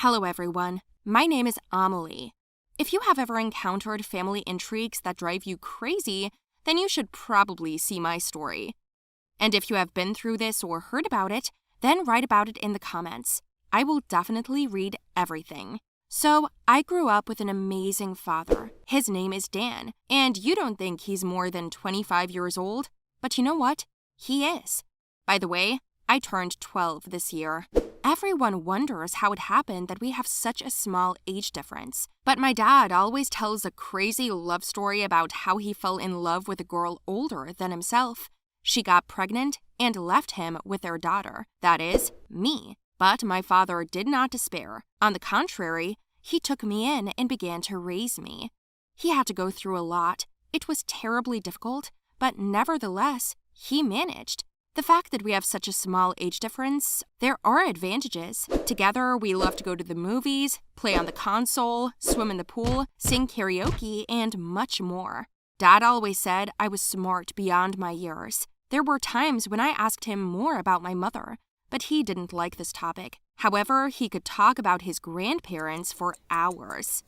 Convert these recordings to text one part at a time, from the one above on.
Hello everyone, my name is Amelie. If you have ever encountered family intrigues that drive you crazy, then you should probably see my story. And if you have been through this or heard about it, then write about it in the comments. I will definitely read everything. So, I grew up with an amazing father. His name is Dan, and you don't think he's more than 25 years old? But you know what? He is. By the way, I turned 12 this year. Everyone wonders how it happened that we have such a small age difference. But my dad always tells a crazy love story about how he fell in love with a girl older than himself. She got pregnant and left him with their daughter, that is, me. But my father did not despair. On the contrary, he took me in and began to raise me. He had to go through a lot. It was terribly difficult, but nevertheless, he managed. The fact that we have such a small age difference, there are advantages. Together, we love to go to the movies, play on the console, swim in the pool, sing karaoke, and much more. Dad always said I was smart beyond my years. There were times when I asked him more about my mother, but he didn't like this topic. However, he could talk about his grandparents for hours.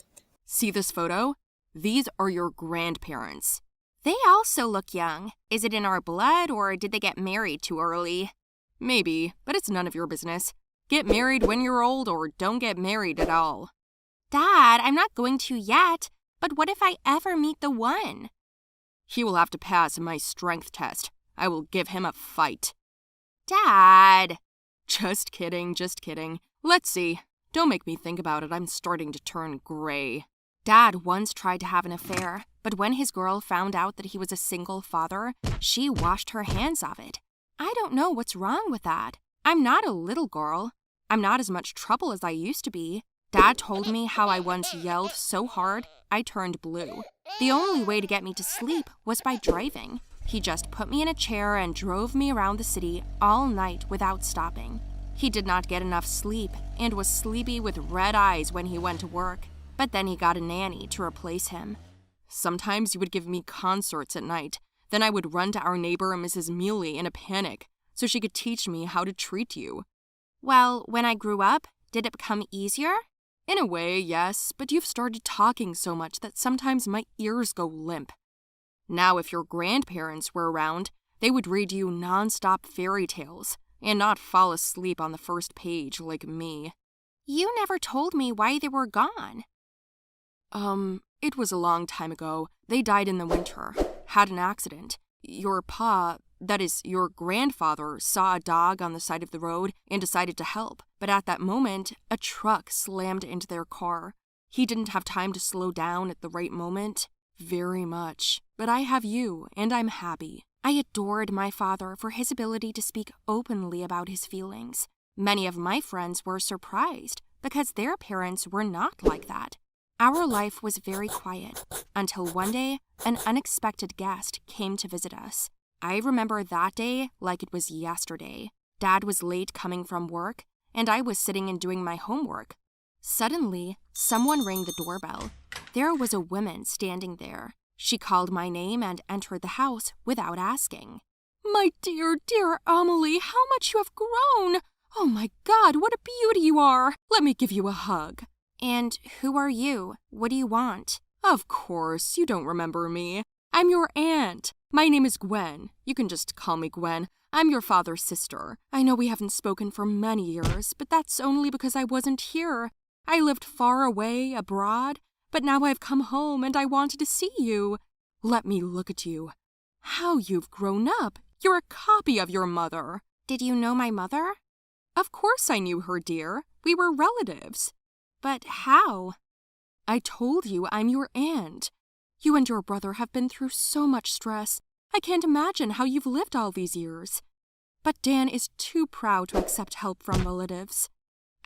See this photo? These are your grandparents. They also look young. Is it in our blood or did they get married too early? Maybe, but it's none of your business. Get married when you're old or don't get married at all. Dad, I'm not going to yet, but what if I ever meet the one? He will have to pass my strength test. I will give him a fight. Dad! Just kidding. Let's see. Don't make me think about it. I'm starting to turn gray. Dad once tried to have an affair, but when his girl found out that he was a single father, she washed her hands of it. I don't know what's wrong with that. I'm not a little girl. I'm not as much trouble as I used to be. Dad told me how I once yelled so hard I turned blue. The only way to get me to sleep was by driving. He just put me in a chair and drove me around the city all night without stopping. He did not get enough sleep and was sleepy with red eyes when he went to work. But then he got a nanny to replace him. Sometimes he would give me concerts at night. Then I would run to our neighbor, Mrs. Muley, in a panic, so she could teach me how to treat you. Well, when I grew up, did it become easier? In a way, yes, but you've started talking so much that sometimes my ears go limp. Now, if your grandparents were around, they would read you non-stop fairy tales and not fall asleep on the first page like me. You never told me why they were gone. It was a long time ago. They died in the winter. Had an accident. Your grandfather, saw a dog on the side of the road and decided to help. But at that moment, a truck slammed into their car. He didn't have time to slow down at the right moment. Very much. But I have you, and I'm happy. I adored my father for his ability to speak openly about his feelings. Many of my friends were surprised because their parents were not like that. Our life was very quiet until one day an unexpected guest came to visit us. I remember that day like it was yesterday. Dad was late coming from work, and I was sitting and doing my homework. Suddenly, someone rang the doorbell. There was a woman standing there. She called my name and entered the house without asking. My dear, dear Amelie, how much you have grown! Oh my God, what a beauty you are! Let me give you a hug. And who are you? What do you want? Of course, you don't remember me. I'm your aunt. My name is Gwen. You can just call me Gwen. I'm your father's sister. I know we haven't spoken for many years, but that's only because I wasn't here. I lived far away, abroad, but now I've come home and I wanted to see you. Let me look at you. How you've grown up. You're a copy of your mother. Did you know my mother? Of course I knew her, dear. We were relatives. But how? I told you I'm your aunt. You and your brother have been through so much stress. I can't imagine how you've lived all these years. But Dan is too proud to accept help from relatives.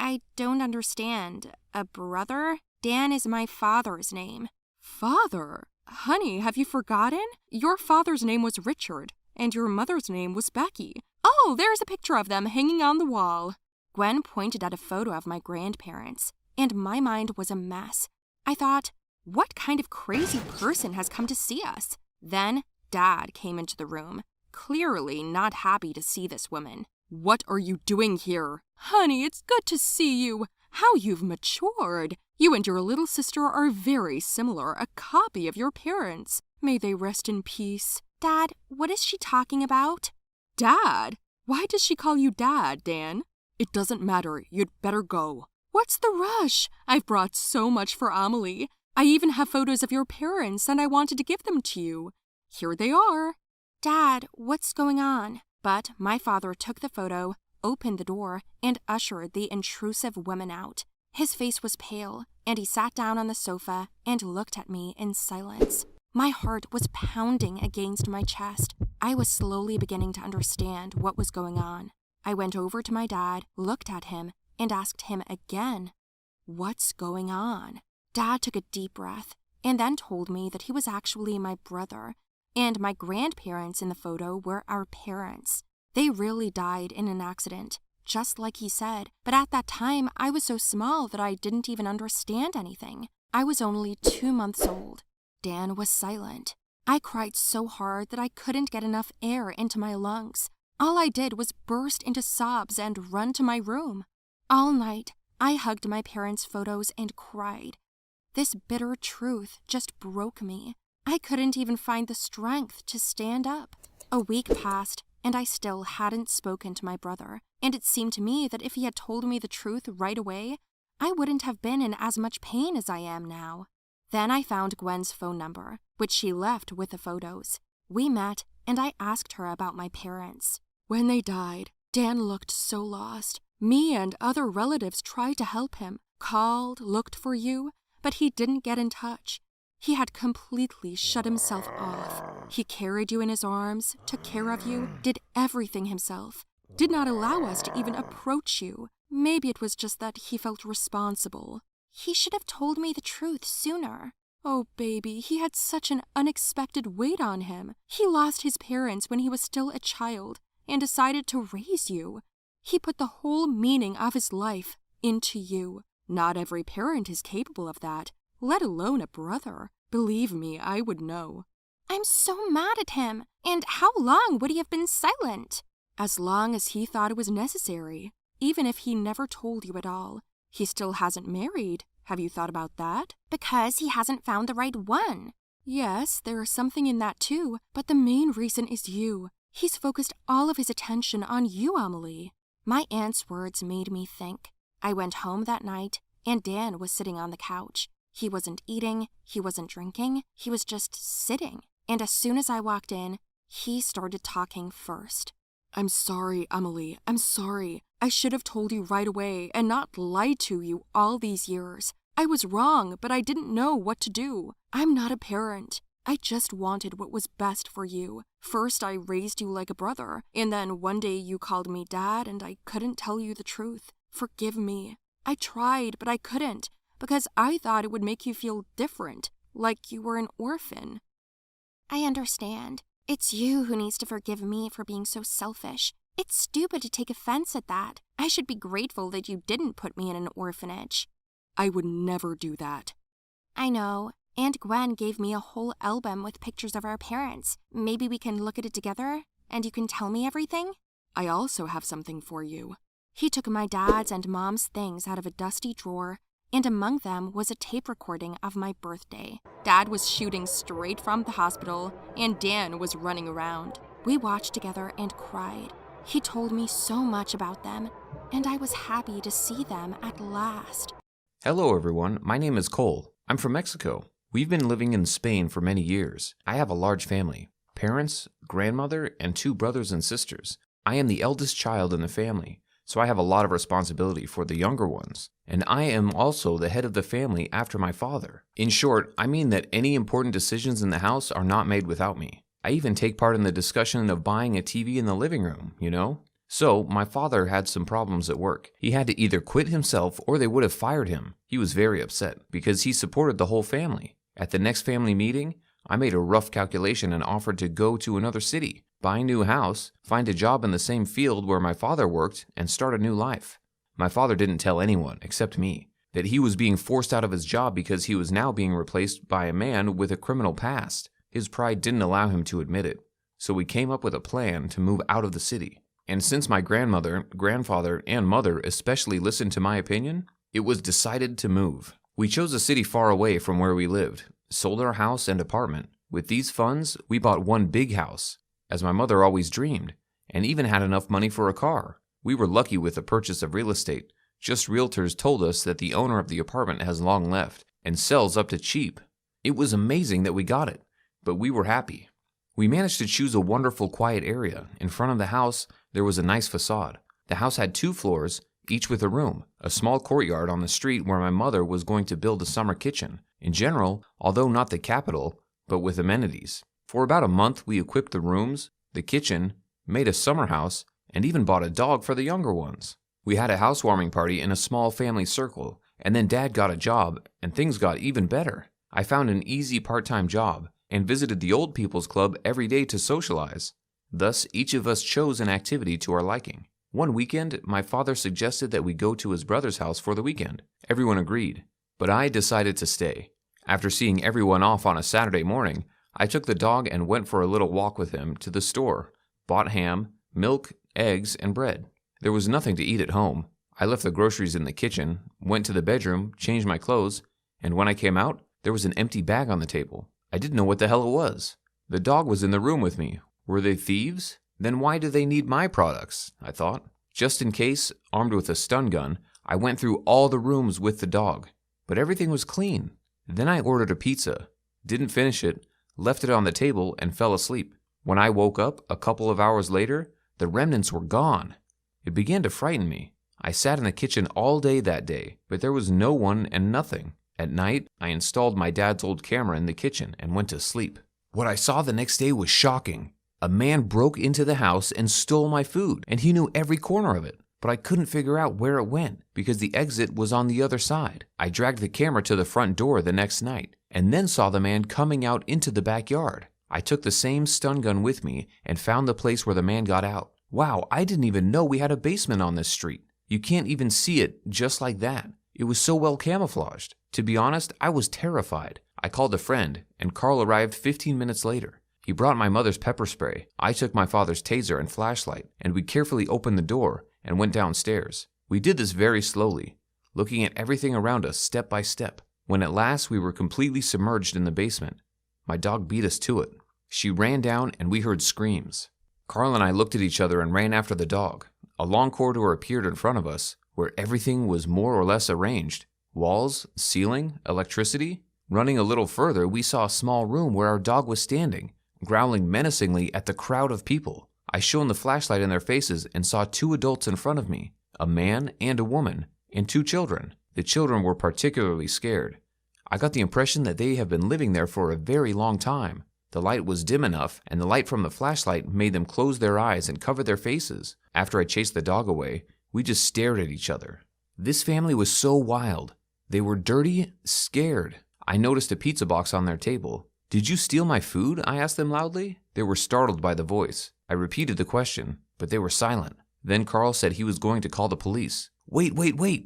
I don't understand. A brother? Dan is my father's name. Father? Honey, have you forgotten? Your father's name was Richard, and your mother's name was Becky. Oh, there's a picture of them hanging on the wall. Gwen pointed at a photo of my grandparents, and my mind was a mess. I thought, what kind of crazy person has come to see us? Then Dad came into the room, clearly not happy to see this woman. What are you doing here? Honey, it's good to see you. how you've matured. You and your little sister are very similar, a copy of your parents. May they rest in peace. Dad, what is she talking about? Dad? Why does she call you Dad, Dan? It doesn't matter. You'd better go. What's the rush? I've brought so much for Amelie. I even have photos of your parents, and I wanted to give them to you. Here they are. Dad, what's going on? But my father took the photo, opened the door, and ushered the intrusive woman out. His face was pale, and he sat down on the sofa and looked at me in silence. My heart was pounding against my chest. I was slowly beginning to understand what was going on. I went over to my dad, looked at him, and asked him again, "What's going on?" Dad took a deep breath and then told me that he was actually my brother, and my grandparents in the photo were our parents. They really died in an accident, just like he said, but at that time I was so small that I didn't even understand anything. I was only 2 months old. Dan was silent. I cried so hard that I couldn't get enough air into my lungs. All I did was burst into sobs and run to my room. All night, I hugged my parents' photos and cried. This bitter truth just broke me. I couldn't even find the strength to stand up. A week passed, and I still hadn't spoken to my brother, and it seemed to me that if he had told me the truth right away, I wouldn't have been in as much pain as I am now. Then I found Gwen's phone number, which she left with the photos. We met, and I asked her about my parents. When they died, Dan looked so lost. Me and other relatives tried to help him, called, looked for you, but he didn't get in touch. He had completely shut himself off. He carried you in his arms, took care of you, did everything himself, did not allow us to even approach you. Maybe it was just that he felt responsible. He should have told me the truth sooner. Oh, baby, he had such an unexpected weight on him. He lost his parents when he was still a child and decided to raise you. He put the whole meaning of his life into you. Not every parent is capable of that, let alone a brother. Believe me, I would know. I'm so mad at him. And how long would he have been silent? As long as he thought it was necessary, even if he never told you at all. He still hasn't married. Have you thought about that? Because he hasn't found the right one. Yes, there is something in that too, but the main reason is you. He's focused all of his attention on you, Amelie. My aunt's words made me think. I went home that night, and Dan was sitting on the couch. He wasn't eating, he wasn't drinking, he was just sitting. And as soon as I walked in, he started talking first. I'm sorry, Amelie, I'm sorry. I should have told you right away and not lied to you all these years. I was wrong, but I didn't know what to do. I'm not a parent. I just wanted what was best for you. First, I raised you like a brother, and then one day you called me Dad, and I couldn't tell you the truth. Forgive me. I tried, but I couldn't, because I thought it would make you feel different, like you were an orphan. I understand. It's you who needs to forgive me for being so selfish. It's stupid to take offense at that. I should be grateful that you didn't put me in an orphanage. I would never do that. I know. Aunt Gwen gave me a whole album with pictures of our parents. Maybe we can look at it together, and you can tell me everything? I also have something for you. He took my dad's and mom's things out of a dusty drawer, and among them was a tape recording of my birthday. Dad was shooting straight from the hospital, and Dan was running around. We watched together and cried. He told me so much about them, and I was happy to see them at last. Hello everyone, my name is Cole. I'm from Mexico. We've been living in Spain for many years. I have a large family, parents, grandmother, and 2 brothers and sisters. I am the eldest child in the family, so I have a lot of responsibility for the younger ones. And I am also the head of the family after my father. In short, I mean that any important decisions in the house are not made without me. I even take part in the discussion of buying a TV in the living room, you know? So, my father had some problems at work. He had to either quit himself or they would have fired him. He was very upset because he supported the whole family. At the next family meeting, I made a rough calculation and offered to go to another city, buy a new house, find a job in the same field where my father worked, and start a new life. My father didn't tell anyone, except me, that he was being forced out of his job because he was now being replaced by a man with a criminal past. His pride didn't allow him to admit it. So we came up with a plan to move out of the city. And since my grandmother, grandfather, and mother especially listened to my opinion, It was decided to move. We chose a city far away from where we lived, sold our house and apartment. With these funds, we bought one big house, as my mother always dreamed, and even had enough money for a car. We were lucky with the purchase of real estate. Just realtors told us that the owner of the apartment has long left and sells up to cheap. It was amazing that we got it, but we were happy. We managed to choose a wonderful quiet area. In front of the house, there was a nice facade. The house had 2 floors, each with a room, a small courtyard on the street where my mother was going to build a summer kitchen. In general, although not the capital, but with amenities. For about a month, we equipped the rooms, the kitchen, made a summer house, and even bought a dog for the younger ones. We had a housewarming party in a small family circle, and then Dad got a job, and things got even better. I found an easy part-time job, and visited the Old People's Club every day to socialize. Thus, each of us chose an activity to our liking. One weekend, my father suggested that we go to his brother's house for the weekend. Everyone agreed, but I decided to stay. After seeing everyone off on a Saturday morning, I took the dog and went for a little walk with him to the store, bought ham, milk, eggs, and bread. There was nothing to eat at home. I left the groceries in the kitchen, went to the bedroom, changed my clothes, and when I came out, there was an empty bag on the table. I didn't know what the hell it was. The dog was in the room with me. Were they thieves? Then why do they need my products? I thought. Just in case, armed with a stun gun, I went through all the rooms with the dog. But everything was clean. Then I ordered a pizza, didn't finish it, left it on the table, and fell asleep. When I woke up a couple of hours later, the remnants were gone. It began to frighten me. I sat in the kitchen all day that day, but there was no one and nothing. At night, I installed my dad's old camera in the kitchen and went to sleep. What I saw the next day was shocking. A man broke into the house and stole my food, and he knew every corner of it. But I couldn't figure out where it went because the exit was on the other side. I dragged the camera to the front door the next night and then saw the man coming out into the backyard. I took the same stun gun with me and found the place where the man got out. Wow, I didn't even know we had a basement on this street. You can't even see it just like that. It was so well camouflaged. To be honest, I was terrified. I called a friend, and Carl arrived 15 minutes later. He brought my mother's pepper spray. I took my father's taser and flashlight, and we carefully opened the door and went downstairs. We did this very slowly, looking at everything around us step by step. When at last we were completely submerged in the basement, my dog beat us to it. She ran down, and we heard screams. Carl and I looked at each other and ran after the dog. A long corridor appeared in front of us, where everything was more or less arranged. Walls, ceiling, electricity. Running a little further, we saw a small room where our dog was standing, growling menacingly at the crowd of people. I shone the flashlight in their faces and saw 2 adults in front of me, a man and a woman, and 2 children. The children were particularly scared. I got the impression that they have been living there for a very long time. The light was dim enough, and the light from the flashlight made them close their eyes and cover their faces. After I chased the dog away, we just stared at each other. This family was so wild. They were dirty, scared. I noticed a pizza box on their table. "Did you steal my food?" I asked them loudly. They were startled by the voice. I repeated the question, but they were silent. Then Carl said he was going to call the police. Wait,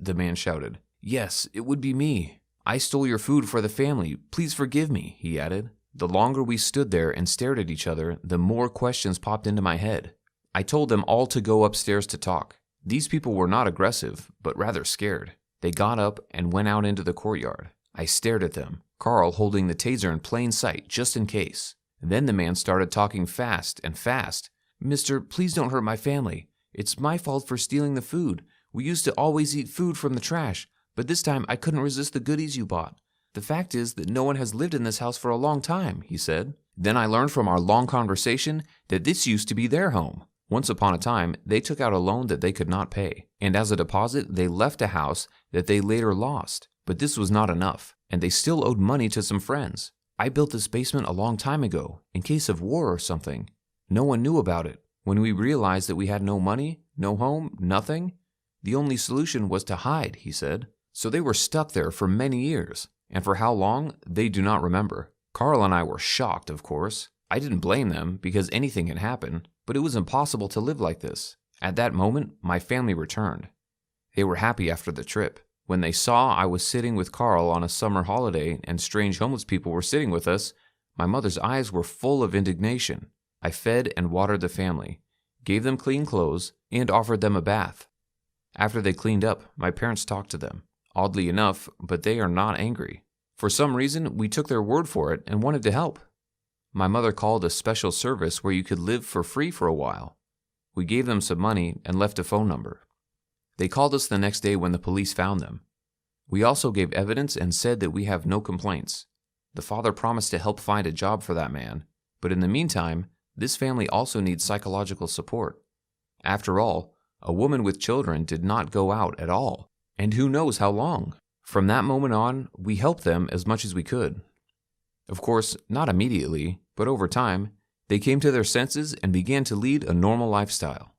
the man shouted. "Yes, it would be me. I stole your food for the family. Please forgive me," he added. The longer we stood there and stared at each other, the more questions popped into my head. I told them all to go upstairs to talk. These people were not aggressive, but rather scared. They got up and went out into the courtyard. I stared at them, Carl holding the taser in plain sight, just in case. Then the man started talking fast and fast. "Mister, please don't hurt my family. It's my fault for stealing the food. We used to always eat food from the trash, but this time I couldn't resist the goodies you bought. The fact is that no one has lived in this house for a long time," he said. Then I learned from our long conversation that this used to be their home. Once upon a time, they took out a loan that they could not pay, and as a deposit, they left a house that they later lost. But this was not enough, and they still owed money to some friends. I built this basement a long time ago, in case of war or something. No one knew about it. When we realized that we had no money, no home, nothing, the only solution was to hide, he said. So they were stuck there for many years, and for how long, they do not remember. Carl and I were shocked, of course. I didn't blame them, because anything can happen, but it was impossible to live like this. At that moment, my family returned. They were happy after the trip. When they saw I was sitting with Carl on a summer holiday and strange homeless people were sitting with us, my mother's eyes were full of indignation. I fed and watered the family, gave them clean clothes, and offered them a bath. After they cleaned up, my parents talked to them. oddly enough, but they are not angry. For some reason, we took their word for it and wanted to help. My mother called a special service where you could live for free for a while. We gave them some money and left a phone number. They called us the next day when the police found them. We also gave evidence and said that we have no complaints. The father promised to help find a job for that man, but in the meantime, this family also needs psychological support. After all, a woman with children did not go out at all, and who knows how long. From that moment on, we helped them as much as we could. Of course, not immediately, but over time, they came to their senses and began to lead a normal lifestyle.